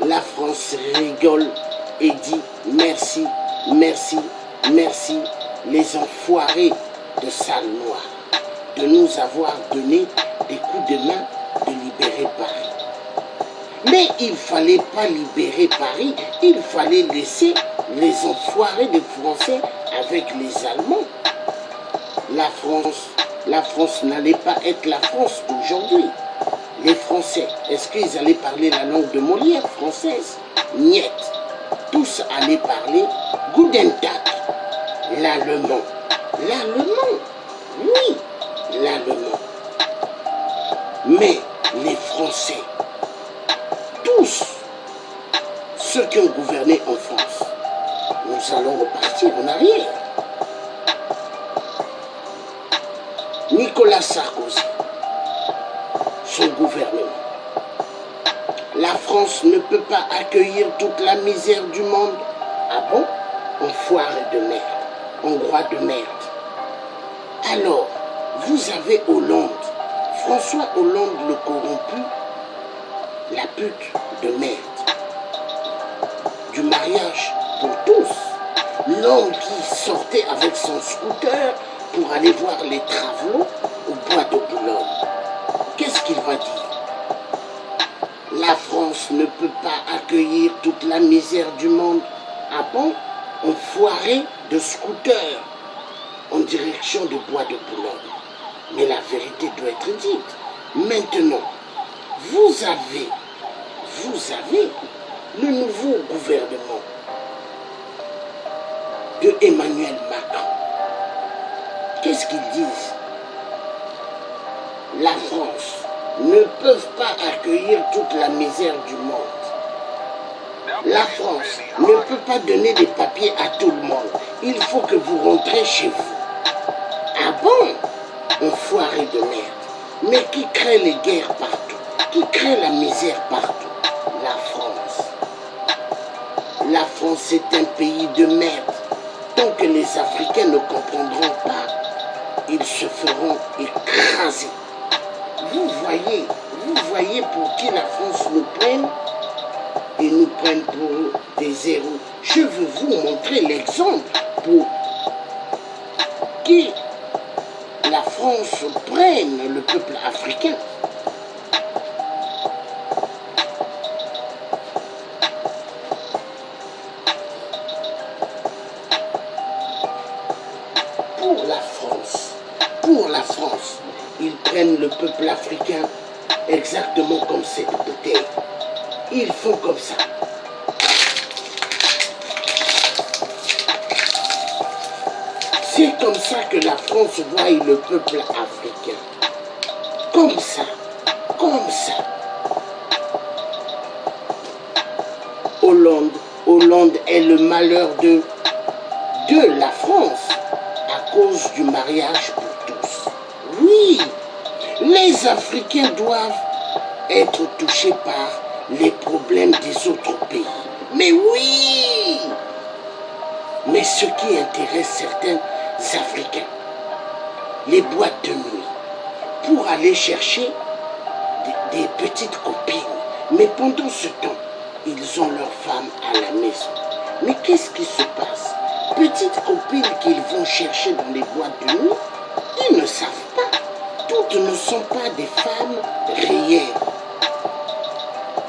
La France rigole et dit merci, merci, merci, les enfoirés de salle noire, de nous avoir donné des coups de main de libérer Paris. Mais il ne fallait pas libérer Paris, il fallait laisser les enfoirés des Français avec les Allemands. La France n'allait pas être la France d'aujourd'hui. Les Français, est-ce qu'ils allaient parler la langue de Molière française? Niet. Tous allaient parler Guten Tag, l'allemand. L'allemand, oui, l'allemand. Mais les Français, tous ceux qui ont gouverné en France, nous allons repartir en arrière. Nicolas Sarkozy, son gouvernement. La France ne peut pas accueillir toute la misère du monde. Ah bon? Enfoiré de merde, Hongrois de merde. Alors, vous avez Hollande, François Hollande le corrompu, la pute de merde. Du mariage pour tous. L'homme qui sortait avec son scooter pour aller voir les travelots au bois de Boulogne. Qu'est-ce qu'il va dire? La France ne peut pas accueillir toute la misère du monde. Ah bon? Enfoiré de scooter en direction du bois de Boulogne. Mais la vérité doit être dite. Maintenant, vous avez le nouveau gouvernement de Emmanuel Macron. Qu'est-ce qu'ils disent? La France ne peut pas accueillir toute la misère du monde. La France ne peut pas donner des papiers à tout le monde. Il faut que vous rentrez chez vous. Ah bon? Enfoiré de merde. Mais qui crée les guerres partout? Qui crée la misère partout? La France. La France est un pays de merde. Tant que les Africains ne comprendront pas, ils se feront écraser. Vous voyez pour qui la France nous prenne? Ils nous prennent pour des héros. Je veux vous montrer l'exemple pour qui la France prenne le peuple africain. Pour la France, ils prennent le peuple africain exactement comme cette bouteille. Ils font comme ça. C'est comme ça que la France voit le peuple africain. Comme ça. Comme ça. Hollande est le malheur de la France à cause du mariage pour tous. Oui, les Africains doivent être touchés par les problèmes des autres pays. Mais oui! Mais ce qui intéresse certains Africains, les boîtes de nuit, pour aller chercher des petites copines. Mais pendant ce temps, ils ont leurs femmes à la maison. Mais qu'est-ce qui se passe? Petites copines qu'ils vont chercher dans les boîtes de nuit, ils ne savent pas. Toutes ne sont pas des femmes réelles.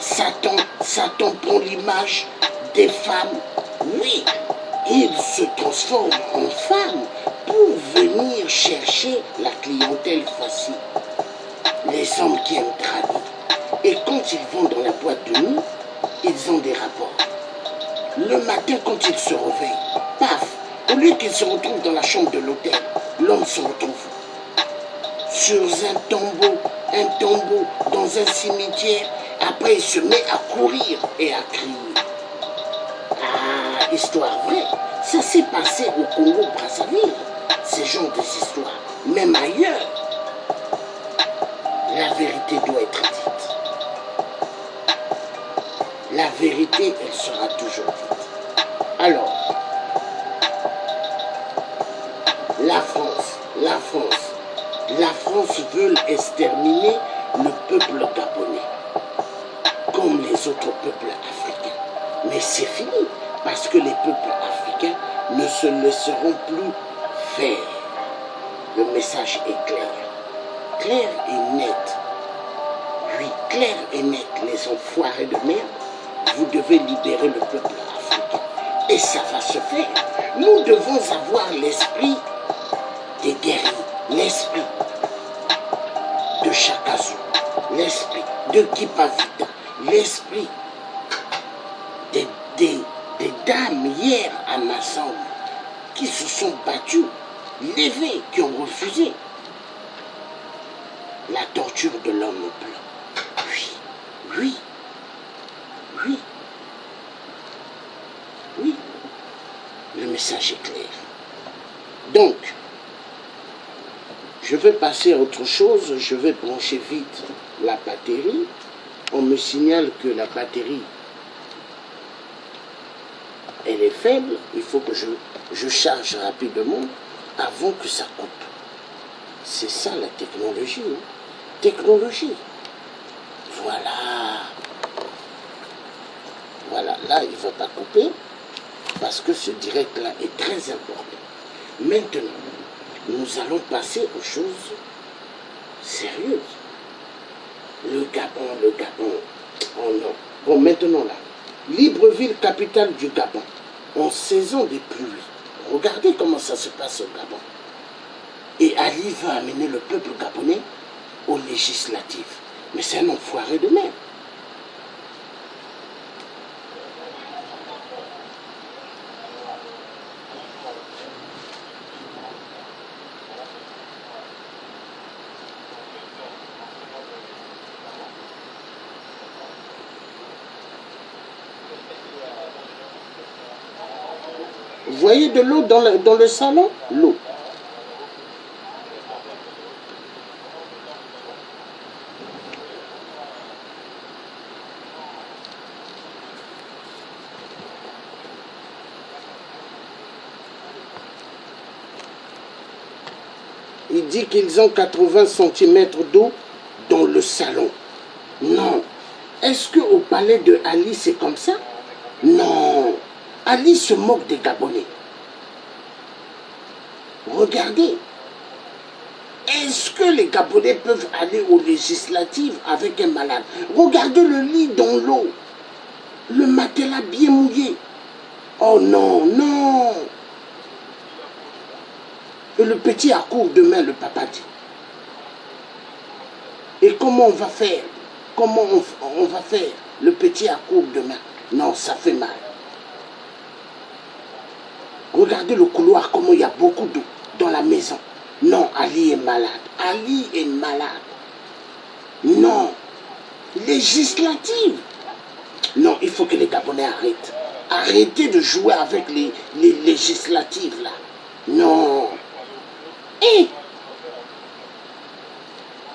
Satan prend l'image des femmes. Oui, il se transforme en femme pour venir chercher la clientèle facile. Les hommes qui aiment traduire. Et quand ils vont dans la boîte de nuit, ils ont des rapports. Le matin, quand ils se réveillent, paf, au lieu qu'ils se retrouvent dans la chambre de l'hôtel, l'homme se retrouve sur un tombeau dans un cimetière. Après, il se met à courir et à crier. Ah, histoire vraie. Ça s'est passé au Congo-Brazzaville. Ces genres d'histoires. Même ailleurs, la vérité doit être dite. La vérité, elle sera toujours dite. Alors, la France veut exterminer le peuple gabonais, comme les autres peuples africains. Mais c'est fini, parce que les peuples africains ne se laisseront plus faire. Le message est clair. Clair et net. Oui, clair et net, les enfoirés de merde, vous devez libérer le peuple africain. Et ça va se faire. Nous devons avoir l'esprit des guerriers, l'esprit de Chakazu, l'esprit de Kipavita, l'esprit des dames hier à Nassau qui se sont battues, levées, qui ont refusé la torture de l'homme blanc. Oui. Le message est clair. Donc, je vais passer à autre chose. Je vais brancher vite la batterie. On me signale que la batterie, elle est faible. Il faut que je charge rapidement avant que ça coupe. C'est ça la technologie. Hein? Technologie. Voilà. Voilà, là, il ne va pas couper parce que ce direct-là est très important. Maintenant, nous allons passer aux choses sérieuses. Le Gabon. Oh non. Bon, maintenant là, Libreville, capitale du Gabon, en saison des pluies. Regardez comment ça se passe au Gabon. Et Ali va amener le peuple gabonais aux législatives. Mais c'est un enfoiré de merde. Vous voyez de l'eau dans le salon? L'eau. Il dit qu'ils ont 80 cm d'eau dans le salon. Non. Est-ce qu'au palais de Ali, c'est comme ça? Non. Ali se moque des Gabonais. Regardez. Est-ce que les Gabonais peuvent aller aux législatives avec un malade? Regardez le lit dans l'eau. Le matelas bien mouillé. Oh non, non. Et le petit accourt demain, le papa dit. Et comment on va faire? Comment on va faire? Le petit accourt demain. Non, ça fait mal. Regardez le couloir, comment il y a beaucoup d'eau. dans la maison. Non, Ali est malade. Ali est malade. Non. Législative. Non, il faut que les Gabonais arrêtent. Arrêtez de jouer avec les législatives, là. Non. Et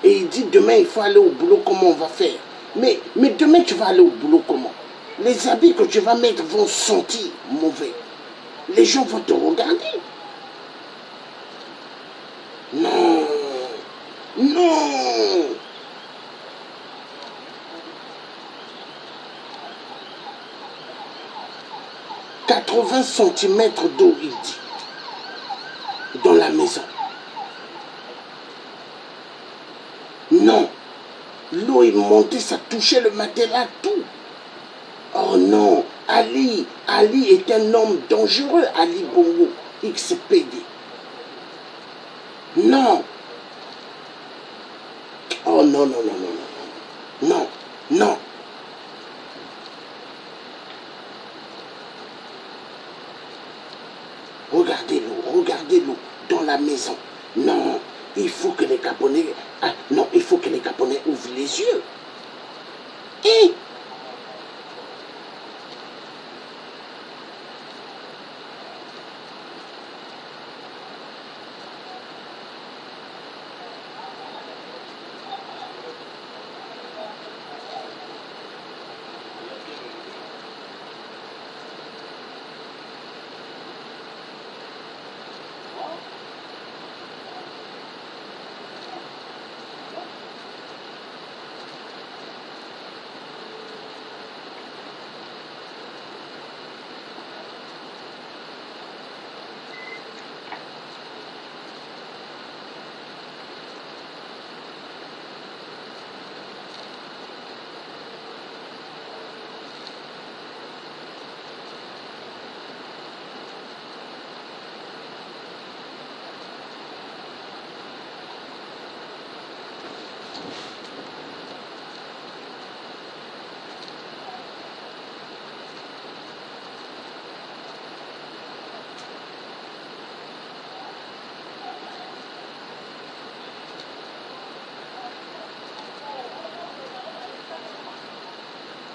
il dit, demain, il faut aller au boulot, comment on va faire? Mais demain, tu vas aller au boulot, comment? Les habits que tu vas mettre vont sentir mauvais. Les gens vont te regarder. Non. Non. « 80 cm d'eau, il dit, dans la maison. Non, l'eau est montée, ça touchait le matelas, tout. Oh non, Ali est un homme dangereux, Ali Bongo, XPD. Non. Oh non, non, non, non, non, non, non. Regardez l'eau dans la maison. Non, il faut que les Gabonais... Ah, non, il faut que les Gabonais ouvrent les yeux. Et...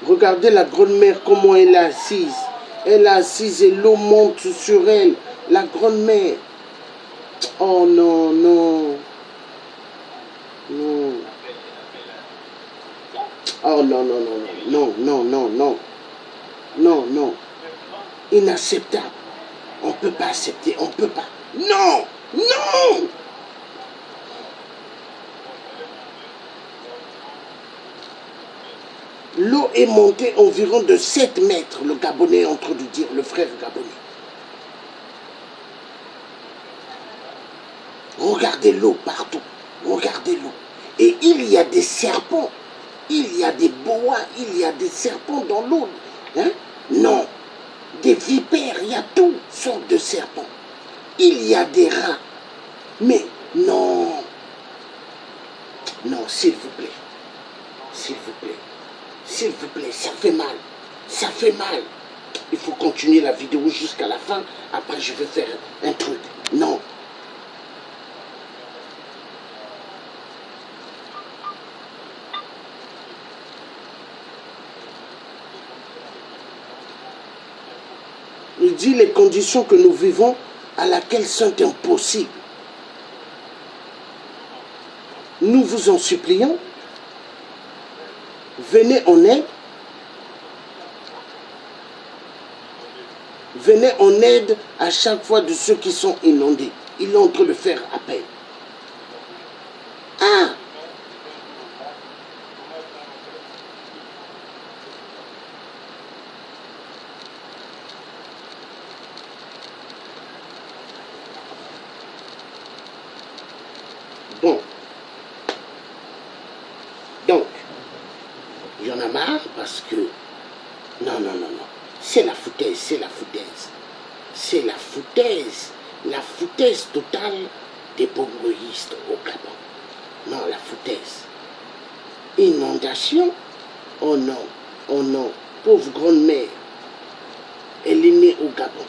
Regardez la grand-mère, comment elle est assise. Elle est assise et l'eau monte sur elle. La grand-mère. Oh non, non. Non. Oh non, non, non, non, non, non, non. Non, non. Inacceptable. On ne peut pas accepter, on ne peut pas. Non, non. L'eau est montée environ de 7 mètres, le Gabonais est en train de dire, le frère Gabonais. Regardez l'eau partout, regardez l'eau. Et il y a des serpents, il y a des boas, il y a des serpents dans l'eau. Hein? Non, des vipères, il y a toutes sortes de serpents. Il y a des rats. Mais non, non, s'il vous plaît, s'il vous plaît. S'il vous plaît, ça fait mal. Ça fait mal. Il faut continuer la vidéo jusqu'à la fin. Après, je vais faire un truc. Non. Il dit les conditions que nous vivons à laquelle sont impossibles. Nous vous en supplions. Venez en aide. Venez en aide à chaque fois de ceux qui sont inondés. Il est en train de faire appel. Ah! Bon. Donc, il y en a marre parce que... Non, non, non, non. C'est la foutaise, c'est la foutaise. C'est la foutaise. La foutaise totale des bourgoïstes au Gabon. Non, la foutaise. Inondation? Oh non, oh non. Pauvre grand-mère. Elle est née au Gabon.